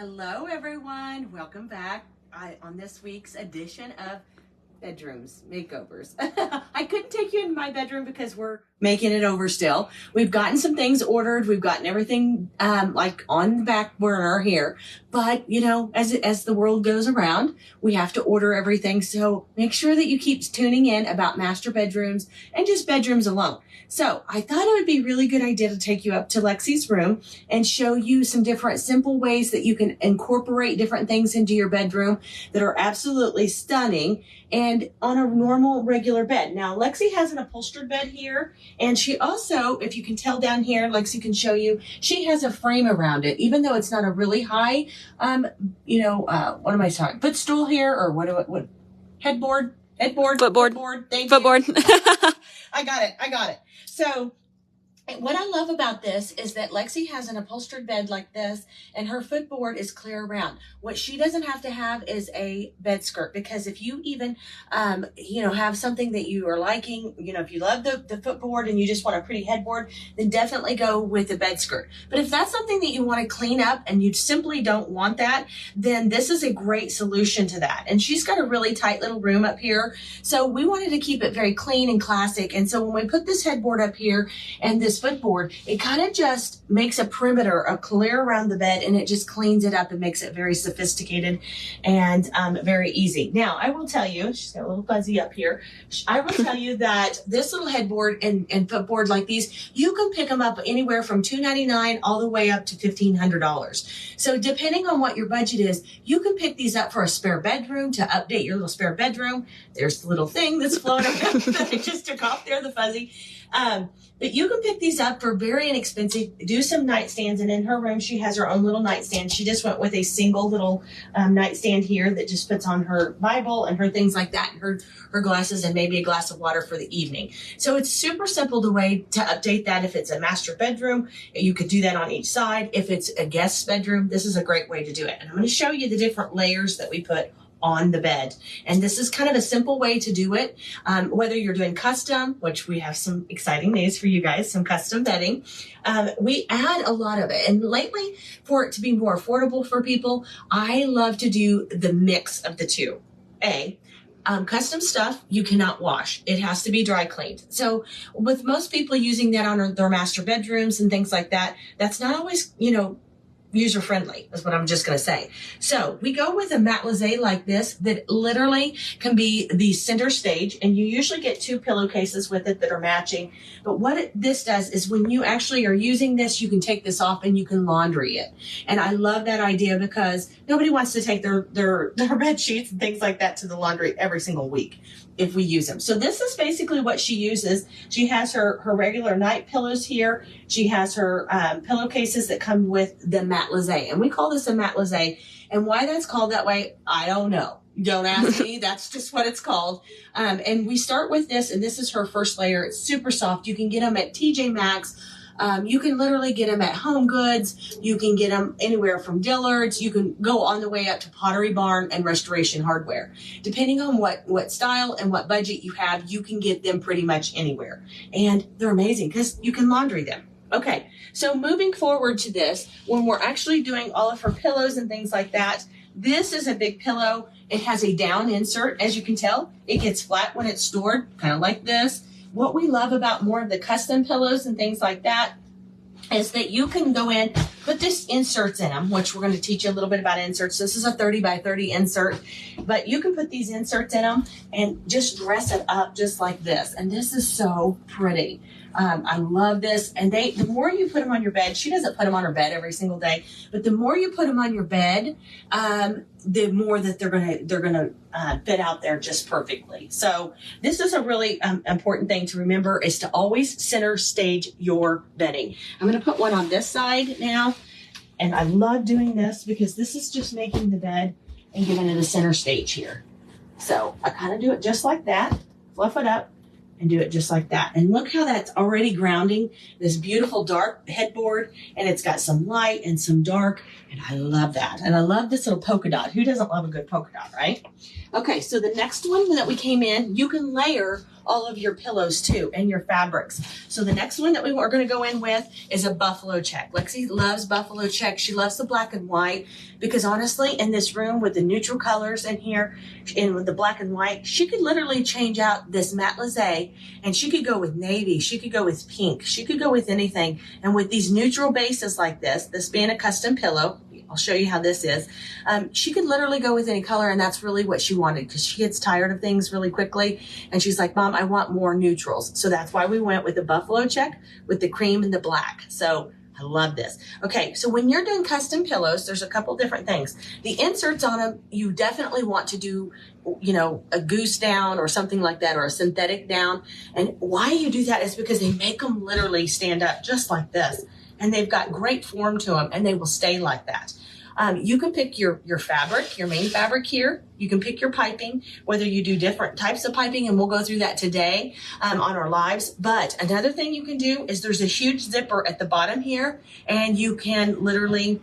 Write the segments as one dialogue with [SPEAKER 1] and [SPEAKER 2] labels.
[SPEAKER 1] Hello everyone, welcome back on this week's edition of Bedrooms Makeovers. I couldn't take you into my bedroom because we're making it over still. We've gotten some things ordered. We've gotten everything like on the back burner here. But, you know, as the world goes around, we have to order everything. So make sure that you keep tuning in about master bedrooms and just bedrooms alone. So I thought it would be a really good idea to take you up to Lexi's room and show you some different simple ways that you can incorporate different things into your bedroom that are absolutely stunning and on a normal regular bed. Now, Lexi has an upholstered bed here, and she also, if you can tell down here, Lexi can show you, she has a frame around it, even though it's not a really high, what am I talking? Footstool here, or what? Headboard?
[SPEAKER 2] Footboard.
[SPEAKER 1] Thank
[SPEAKER 2] Footboard.
[SPEAKER 1] you. I got it. So what I love about this is that Lexi has an upholstered bed like this, and her footboard is clear around. What she doesn't have to have is a bed skirt, because if you even, have something that you are liking, if you love the footboard and you just want a pretty headboard, then definitely go with the bed skirt. But if that's something that you want to clean up and you simply don't want that, then this is a great solution to that. And she's got a really tight little room up here. So we wanted to keep it very clean and classic. And so when we put this headboard up here and this footboard, it kind of just makes a perimeter of clear around the bed, and it just cleans it up and makes it very sophisticated and very easy. Now, I will tell you, she's got a little fuzzy up here. I will tell you that this little headboard and footboard like these, you can pick them up anywhere from $299 all the way up to $1,500. So depending on what your budget is, you can pick these up for a spare bedroom to update your little spare bedroom. There's the little thing that's floating around that I just took off there, the fuzzy. But you can pick these up for very inexpensive. Do some nightstands, and in her room she has her own little nightstand. She just went with a single little nightstand here that just puts on her Bible and her things like that, and her glasses, and maybe a glass of water for the evening. So it's super simple the way to update that. If it's a master bedroom, you could do that on each side. If it's a guest bedroom, this is a great way to do it. And I'm going to show you the different layers that we put on the bed. And this is kind of a simple way to do it. Whether you're doing custom, which we have some exciting news for you guys, some custom bedding, we add a lot of it. And lately, for it to be more affordable for people, I love to do the mix of the two. Custom stuff you cannot wash. It has to be dry cleaned. So with most people using that on their master bedrooms and things like that, that's not always, user friendly is what I'm just going to say. So we go with a matelassé like this that literally can be the center stage, and you usually get 2 pillowcases with it that are matching. But what this does is when you actually are using this, you can take this off and you can laundry it. And I love that idea because nobody wants to take their bed sheets and things like that to the laundry every single week if we use them. So this is basically what she uses. She has her regular night pillows here. She has her pillowcases that come with the matelassé, and we call this a matelassé. And why that's called that way, I don't know. Don't ask me. That's just what it's called. And we start with this, and this is her first layer. It's super soft. You can get them at TJ Maxx. You can literally get them at Home Goods. You can get them anywhere from Dillard's. You can go on the way up to Pottery Barn and Restoration Hardware. Depending on what style and what budget you have, you can get them pretty much anywhere. And they're amazing because you can laundry them. Okay, so moving forward to this, when we're actually doing all of her pillows and things like that, this is a big pillow. It has a down insert. As you can tell, it gets flat when it's stored, kind of like this. What we love about more of the custom pillows and things like that is that you can go in, put this inserts in them, which we're going to teach you a little bit about inserts. This is a 30 by 30 insert, but you can put these inserts in them and just dress it up just like this. And this is so pretty. I love this. And the more you put them on your bed, she doesn't put them on her bed every single day, but the more you put them on your bed, the more that they're gonna fit out there just perfectly. So this is a really important thing to remember, is to always center stage your bedding. I'm gonna put one on this side now, and I love doing this because this is just making the bed and giving it a center stage here. So I kind of do it just like that, fluff it up, and do it just like that. And look how that's already grounding this beautiful dark headboard, and it's got some light and some dark, and I love that. And I love this little polka dot. Who doesn't love a good polka dot, right? Okay, so the next one that we came in, you can layer all of your pillows too and your fabrics. So the next one that we are going to go in with is a buffalo check. Lexi loves buffalo check. She loves the black and white because honestly, in this room with the neutral colors in here and with the black and white, she could literally change out this matelassé and she could go with navy. She could go with pink. She could go with anything. And with these neutral bases like this being a custom pillow, I'll show you how this is. She could literally go with any color, and that's really what she wanted because she gets tired of things really quickly. And she's like, Mom, I want more neutrals. So that's why we went with the buffalo check with the cream and the black. So I love this. Okay, so when you're doing custom pillows, there's a couple different things. The inserts on them, you definitely want to do, you know, a goose down or something like that, or a synthetic down. And why you do that is because they make them literally stand up just like this. And they've got great form to them, and they will stay like that. You can pick your fabric, your main fabric here. You can pick your piping, whether you do different types of piping, and we'll go through that today on our lives. But another thing you can do is there's a huge zipper at the bottom here, and you can literally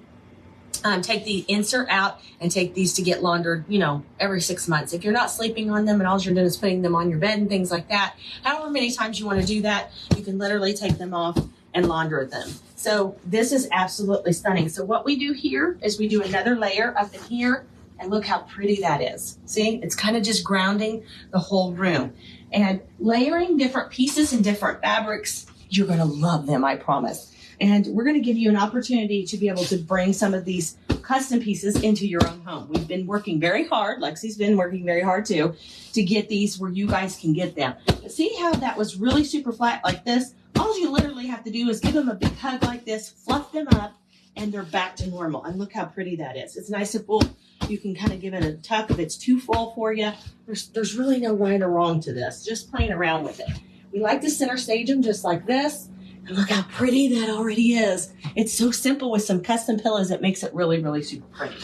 [SPEAKER 1] take the insert out and take these to get laundered, you know, every 6 months. If you're not sleeping on them and all you're doing is putting them on your bed and things like that, however many times you want to do that, you can literally take them off and launder them. So this is absolutely stunning. So what we do here is we do another layer up in here, and look how pretty that is. See, it's kind of just grounding the whole room. And layering different pieces and different fabrics, you're going to love them, I promise. And we're going to give you an opportunity to be able to bring some of these custom pieces into your own home. We've been working very hard. Lexi's been working very hard too, to get these where you guys can get them. But see how that was really super flat like this? All you literally have to do is give them a big hug like this, fluff them up, and they're back to normal. And look how pretty that is. It's nice and full. You can kind of give it a tuck if it's too full for you. There's really no right or wrong to this. Just playing around with it. We like to center stage them just like this. And look how pretty that already is. It's so simple with some custom pillows. It makes it really, really super pretty.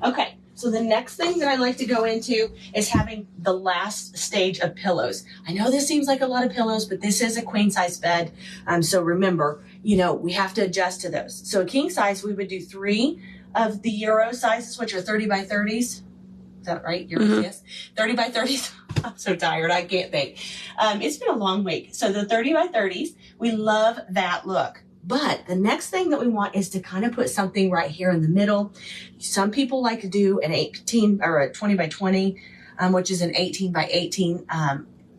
[SPEAKER 1] Okay. So the next thing that I like to go into is having the last stage of pillows. I know this seems like a lot of pillows, but this is a queen size bed. So remember, you know, we have to adjust to those. So a king size, we would do 3 of the Euro sizes, which are 30 by 30s. Is that right? Euros, yes. 30 by 30s. I'm so tired. I can't think. It's been a long week. So the 30 by 30s, we love that look. But the next thing that we want is to kind of put something right here in the middle. Some people like to do an 18 or a 20 by 20, which is an 18 by 18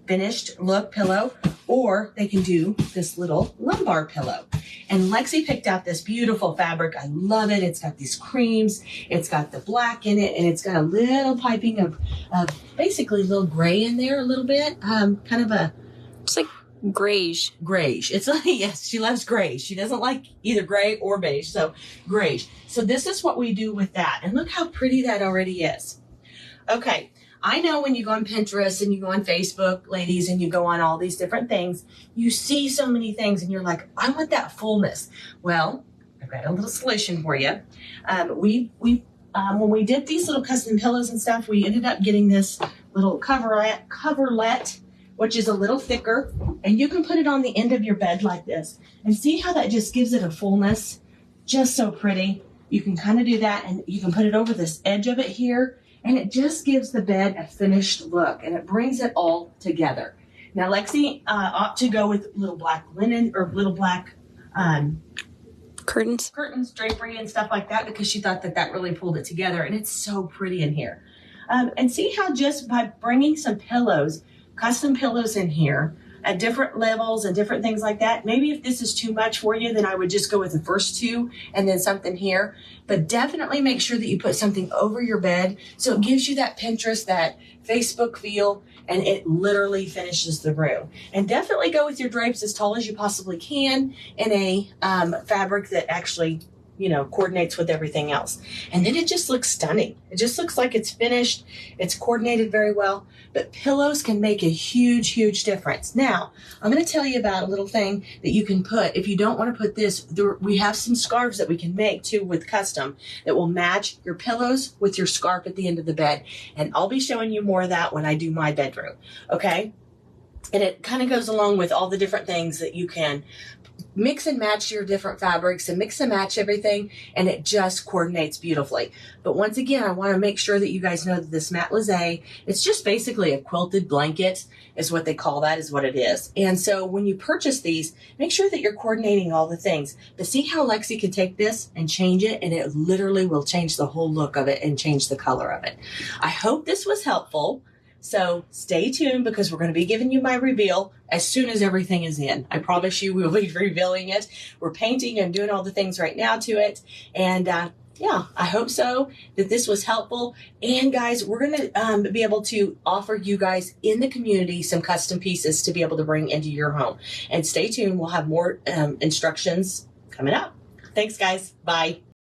[SPEAKER 1] finished look pillow, or they can do this little lumbar pillow. And Lexi picked out this beautiful fabric. I love it. It's got these creams. It's got the black in it, and it's got a little piping of basically a little gray in there a little bit, kind of a...
[SPEAKER 2] It's like grayish.
[SPEAKER 1] Grayish. It's like, yes, she loves grayish. She doesn't like either gray or beige, so grayish. So this is what we do with that. And look how pretty that already is. Okay, I know when you go on Pinterest and you go on Facebook, ladies, and you go on all these different things, you see so many things and you're like, I want that fullness. Well, I've got a little solution for you. When we did these little custom pillows and stuff, we ended up getting this little coverlet, which is a little thicker, and you can put it on the end of your bed like this. And see how that just gives it a fullness? Just so pretty. You can kind of do that, and you can put it over this edge of it here, and it just gives the bed a finished look, and it brings it all together. Now, Lexi ought to go with little black linen or little black
[SPEAKER 2] curtains,
[SPEAKER 1] drapery, and stuff like that, because she thought that that really pulled it together, and it's so pretty in here. And see how just by bringing some pillows, custom pillows in here at different levels and different things like that. Maybe if this is too much for you, then I would just go with the first 2 and then something here. But definitely make sure that you put something over your bed so it gives you that Pinterest, that Facebook feel, and it literally finishes the room. And definitely go with your drapes as tall as you possibly can in a fabric that actually, you know, coordinates with everything else. And then it just looks stunning. It just looks like it's finished. It's coordinated very well. But pillows can make a huge, huge difference. Now, I'm going to tell you about a little thing that you can put. If you don't want to put this, we have some scarves that we can make too with custom that will match your pillows with your scarf at the end of the bed. And I'll be showing you more of that when I do my bedroom. Okay? And it kind of goes along with all the different things that you can mix and match your different fabrics and mix and match everything, and it just coordinates beautifully. But once again, I want to make sure that you guys know that this Matelassé, it's just basically a quilted blanket is what they call that, is what it is. And so when you purchase these, make sure that you're coordinating all the things. But see how Lexi can take this and change it, and it literally will change the whole look of it and change the color of it. I hope this was helpful. So stay tuned, because we're going to be giving you my reveal as soon as everything is in. I promise you we'll be revealing it. We're painting and doing all the things right now to it. And yeah, I hope so that this was helpful. And guys, we're going to be able to offer you guys in the community some custom pieces to be able to bring into your home. And stay tuned. We'll have more instructions coming up. Thanks, guys. Bye.